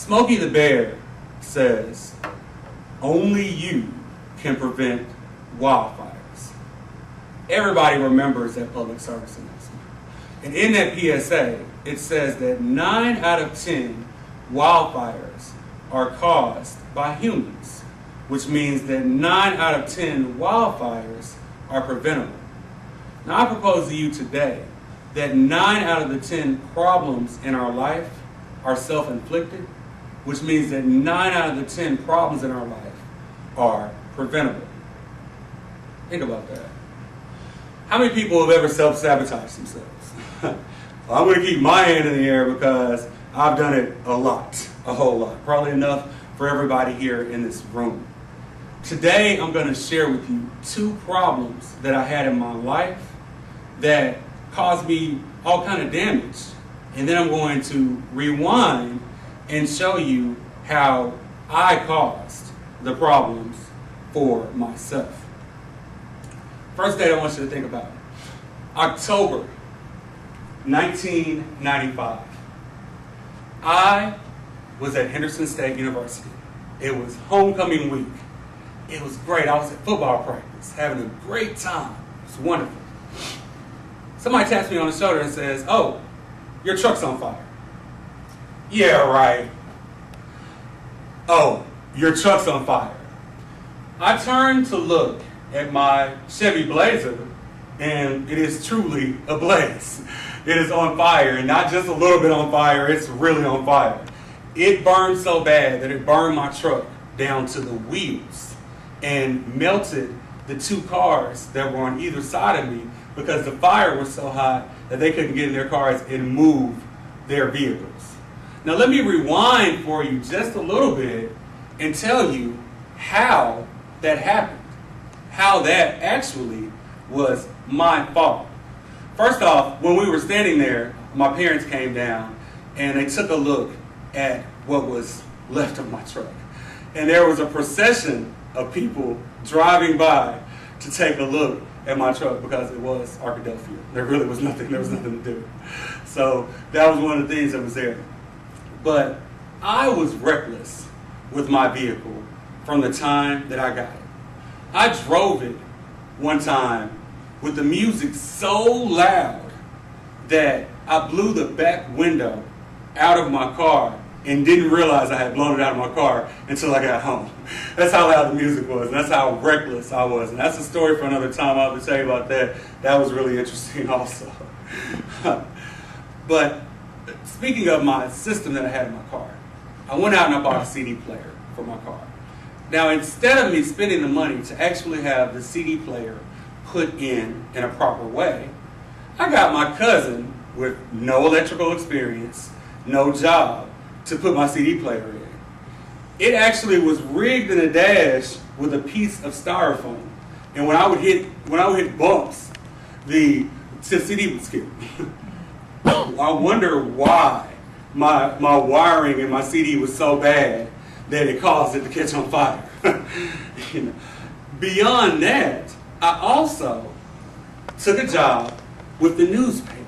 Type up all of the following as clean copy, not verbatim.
Smokey the Bear says, only you can prevent wildfires. Everybody remembers that public service announcement. And in that PSA, it says that 9 out of 10 wildfires are caused by humans, which means that 9 out of 10 wildfires are preventable. Now I propose to you today that 9 out of the 10 problems in our life are self-inflicted, which means that 9 out of the 10 problems in our life are preventable. Think about that. How many people have ever self-sabotaged themselves? Well, I'm going to keep my hand in the air because I've done it a lot, a whole lot. Probably enough for everybody here in this room. Today, I'm going to share with you 2 problems that I had in my life that caused me all kind of damage. And then I'm going to rewind and show you how I caused the problems for myself. First date I want you to think about. October 1995. I was at Henderson State University. It was homecoming week. It was great. I was at football practice, having a great time. It was wonderful. Somebody taps me on the shoulder and says, "Oh, your truck's on fire." Yeah, right. Oh, your truck's on fire. I turned to look at my Chevy Blazer, and it is truly ablaze. It is on fire, and not just a little bit on fire, it's really on fire. It burned so bad that it burned my truck down to the wheels and melted the 2 cars that were on either side of me because the fire was so hot that they couldn't get in their cars and move their vehicles. Now let me rewind for you just a little bit and tell you how that happened. How that actually was my fault. First off, when we were standing there, my parents came down and they took a look at what was left of my truck. And there was a procession of people driving by to take a look at my truck because it was Arkadelphia. There really was nothing, there was nothing to do. So that was one of the things that was there. But I was reckless with my vehicle from the time that I got it. I drove it one time with the music so loud that I blew the back window out of my car and didn't realize I had blown it out of my car until I got home. That's how loud the music was, and that's how reckless I was. And that's a story for another time. I'll have to tell you about that. That was really interesting also. But speaking of my system that I had in my car, I went out and I bought a CD player for my car. Now, instead of me spending the money to actually have the CD player put in a proper way, I got my cousin with no electrical experience, no job, to put my CD player in. It actually was rigged in a dash with a piece of styrofoam, and when I would hit bumps, the CD would skip. I wonder why my wiring in my CD was so bad that it caused it to catch on fire. You know. Beyond that, I also took a job with the newspaper.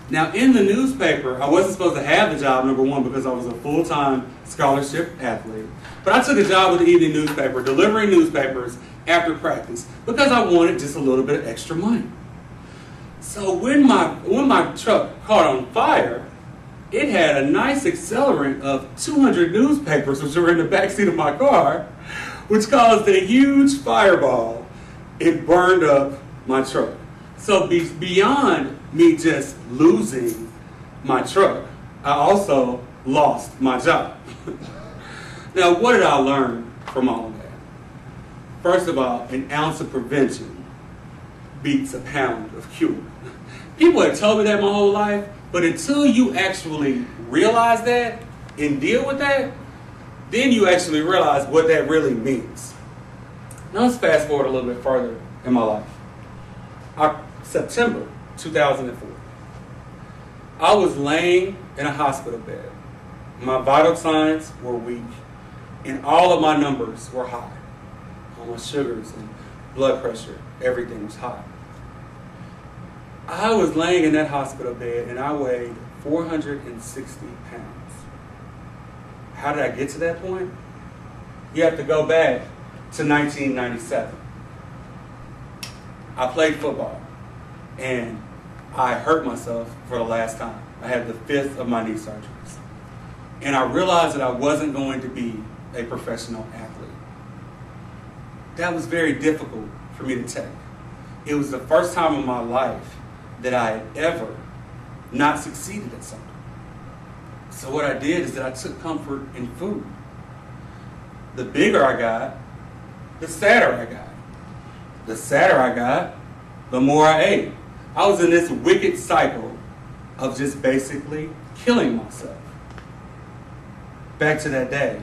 Now, in the newspaper, I wasn't supposed to have the job, number one, because I was a full-time scholarship athlete. But I took a job with the evening newspaper, delivering newspapers after practice, because I wanted just a little bit of extra money. So when my truck caught on fire, it had a nice accelerant of 200 newspapers, which were in the backseat of my car, which caused a huge fireball. It burned up my truck. So beyond me just losing my truck, I also lost my job. Now, what did I learn from all of that? First of all, an ounce of prevention beats a pound of cure. People have told me that my whole life, but until you actually realize that and deal with that, then you actually realize what that really means. Now let's fast forward a little bit further in my life. September 2004. I was laying in a hospital bed. My vital signs were weak, and all of my numbers were high. All my sugars and blood pressure, everything was high. I was laying in that hospital bed, and I weighed 460 pounds. How did I get to that point? You have to go back to 1997. I played football, and I hurt myself for the last time. I had the 5th of my knee surgeries. And I realized that I wasn't going to be a professional athlete. That was very difficult for me to take. It was the first time in my life that I had ever not succeeded at something. So what I did is that I took comfort in food. The bigger I got, the sadder I got. The sadder I got, the more I ate. I was in this wicked cycle of just basically killing myself. Back to that day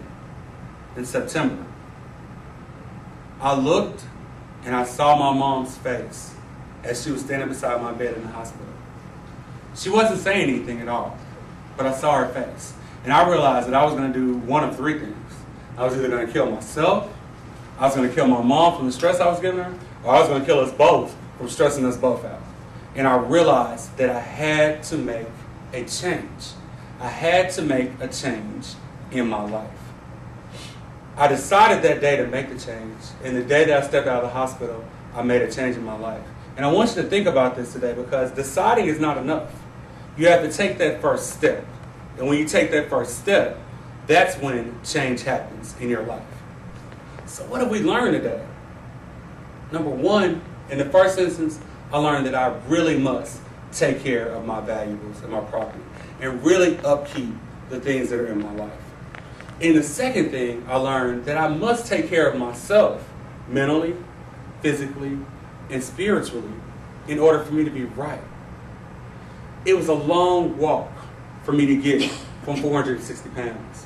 in September. I looked and I saw my mom's face as she was standing beside my bed in the hospital. She wasn't saying anything at all, but I saw her face. And I realized that I was going to do one of 3 things. I was either going to kill myself, I was going to kill my mom from the stress I was giving her, or I was going to kill us both from stressing us both out. And I realized that I had to make a change. I had to make a change in my life. I decided that day to make the change, and the day that I stepped out of the hospital, I made a change in my life. And I want you to think about this today, because deciding is not enough. You have to take that first step. And when you take that first step, that's when change happens in your life. So what have we learned today? Number one, in the first instance, I learned that I really must take care of my valuables and my property and really upkeep the things that are in my life. And the second thing, I learned that I must take care of myself mentally, physically, and spiritually in order for me to be right. It was a long walk for me to get from 460 pounds,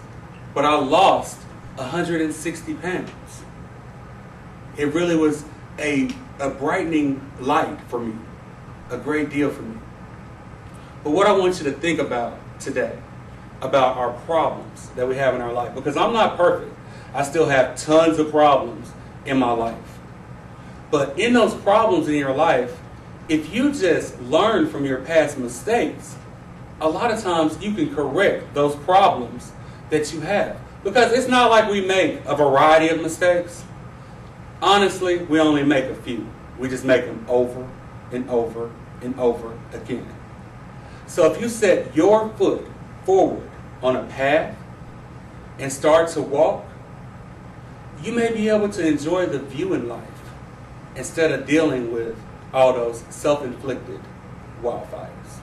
but I lost 160 pounds. It really was a brightening light for me, a great deal for me. But what I want you to think about today, about our problems that we have in our life, because I'm not perfect. I still have tons of problems in my life. But in those problems in your life, if you just learn from your past mistakes, a lot of times you can correct those problems that you have. Because it's not like we make a variety of mistakes. Honestly, we only make a few. We just make them over and over and over again. So if you set your foot forward on a path and start to walk, you may be able to enjoy the view in life instead of dealing with all those self-inflicted wildfires.